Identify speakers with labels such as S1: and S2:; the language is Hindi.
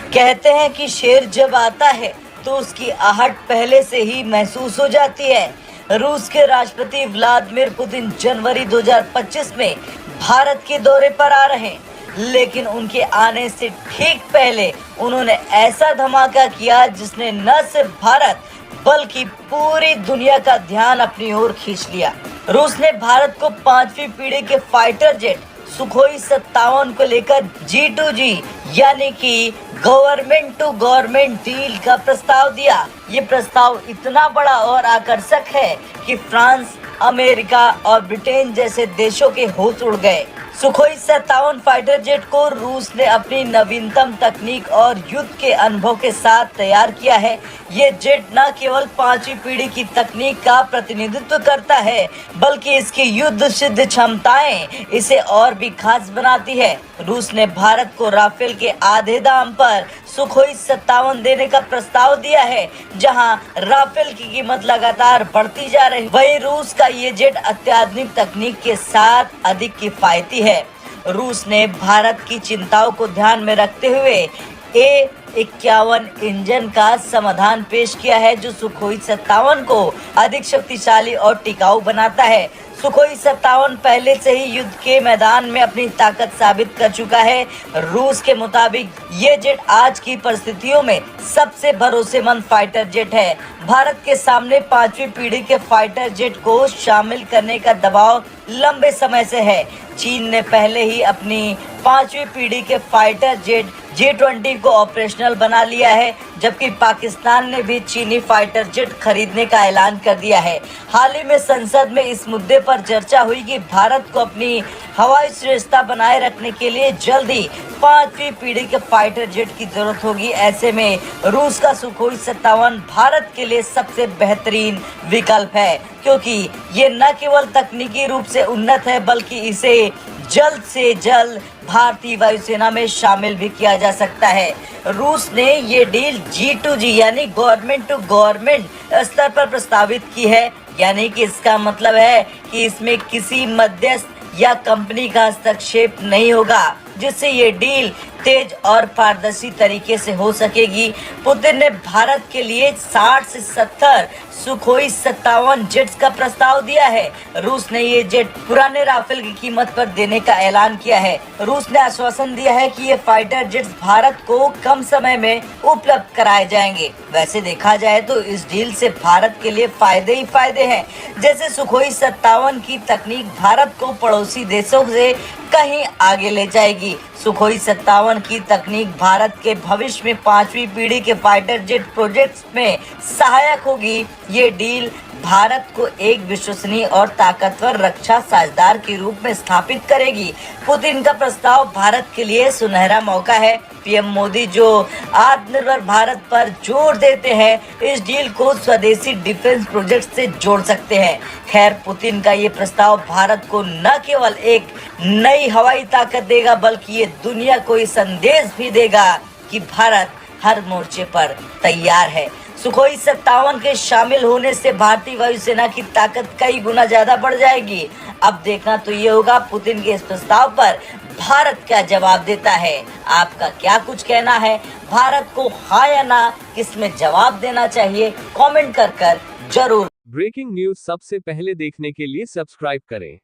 S1: कहते हैं कि शेर जब आता है तो उसकी आहट पहले से ही महसूस हो जाती है। रूस के राष्ट्रपति व्लादिमीर पुतिन जनवरी 2025 में भारत के दौरे पर आ रहे हैं, लेकिन उनके आने से ठीक पहले उन्होंने ऐसा धमाका किया जिसने न सिर्फ भारत बल्कि पूरी दुनिया का ध्यान अपनी ओर खींच लिया। रूस ने भारत को 5वीं पीढ़ी के फाइटर जेट सुखोई 57 को लेकर G2G यानी कि गवर्नमेंट टू गवर्नमेंट डील का प्रस्ताव दिया। ये प्रस्ताव इतना बड़ा और आकर्षक है कि फ्रांस, अमेरिका और ब्रिटेन जैसे देशों के होश उड़ गए। सुखोई 57 फाइटर जेट को रूस ने अपनी नवीनतम तकनीक और युद्ध के अनुभव के साथ तैयार किया है। ये जेट न केवल 5वीं पीढ़ी की तकनीक का प्रतिनिधित्व करता है, बल्कि इसकी युद्ध सिद्ध क्षमताएं इसे और भी खास बनाती है। रूस ने भारत को राफेल के आधे दाम पर सुखोई 57 देने का प्रस्ताव दिया है। जहां राफेल की कीमत लगातार बढ़ती जा रही, वहीं रूस का ये जेट अत्याधुनिक तकनीक के साथ अधिक किफायती है। रूस ने भारत की चिंताओं को ध्यान में रखते हुए A51 इंजन का समाधान पेश किया है, जो सुखोई 57 को अधिक शक्तिशाली और टिकाऊ बनाता है। सुखोई 57 पहले से ही युद्ध के मैदान में अपनी ताकत साबित कर चुका है। रूस के मुताबिक ये जेट आज की परिस्थितियों में सबसे भरोसेमंद फाइटर जेट है। भारत के सामने 5वीं पीढ़ी के फाइटर जेट को शामिल करने का दबाव लंबे समय से है। चीन ने पहले ही अपनी 5वीं पीढ़ी के फाइटर जेट J-20 को ऑपरेशनल बना लिया है, जबकि पाकिस्तान ने भी चीनी फाइटर जेट खरीदने का ऐलान कर दिया है। हाल ही में संसद में इस मुद्दे पर चर्चा हुई कि भारत को अपनी हवाई श्रेष्ठता बनाए रखने के लिए जल्द ही 5वीं पीढ़ी के फाइटर जेट की जरूरत होगी। ऐसे में रूस का सुखोई 57 भारत के लिए सबसे बेहतरीन विकल्प है, क्योंकि ये न केवल तकनीकी रूप से उन्नत है, बल्कि इसे जल्द से जल्द भारतीय वायुसेना में शामिल भी किया जा सकता है। रूस ने ये डील G2G यानी गवर्नमेंट टू गवर्नमेंट स्तर पर प्रस्तावित की है, यानी कि इसका मतलब है कि इसमें किसी मध्यस्थ या कंपनी का हस्तक्षेप नहीं होगा, जिससे ये डील तेज और पारदर्शी तरीके से हो सकेगी। पुतिन ने भारत के लिए 60 से 70 सुखोई 57 जेट्स का प्रस्ताव दिया है। रूस ने ये जेट पुराने राफेल की कीमत पर देने का ऐलान किया है। रूस ने आश्वासन दिया है कि ये फाइटर जेट्स भारत को कम समय में उपलब्ध कराए जाएंगे। वैसे देखा जाए तो इस डील से भारत के लिए फायदे ही फायदे हैं। जैसे सुखोई 57 की तकनीक भारत को पड़ोसी देशों से कहीं आगे ले जाएगी। सुखोई 57 की तकनीक भारत के भविष्य में 5वीं पीढ़ी के फाइटर जेट प्रोजेक्ट्स में सहायक होगी। ये डील भारत को एक विश्वसनीय और ताकतवर रक्षा साझेदार के रूप में स्थापित करेगी। पुतिन का प्रस्ताव भारत के लिए सुनहरा मौका है। पीएम मोदी जो आत्मनिर्भर भारत पर जोर देते हैं, इस डील को स्वदेशी डिफेंस प्रोजेक्ट से जोड़ सकते हैं। खैर, पुतिन का ये प्रस्ताव भारत को न केवल एक नई हवाई ताकत देगा, बल्कि ये दुनिया को ये संदेश भी देगा कि भारत हर मोर्चे पर तैयार है। सुखोई 57 के शामिल होने से भारतीय वायुसेना की ताकत कई गुना ज्यादा बढ़ जाएगी। अब देखना तो ये होगा पुतिन के इस प्रस्ताव पर भारत क्या जवाब देता है। आपका क्या कुछ कहना है? भारत को हाँ या ना किसमें जवाब देना चाहिए? कमेंट कर जरूर।
S2: ब्रेकिंग न्यूज सबसे पहले देखने के लिए सब्सक्राइब करें।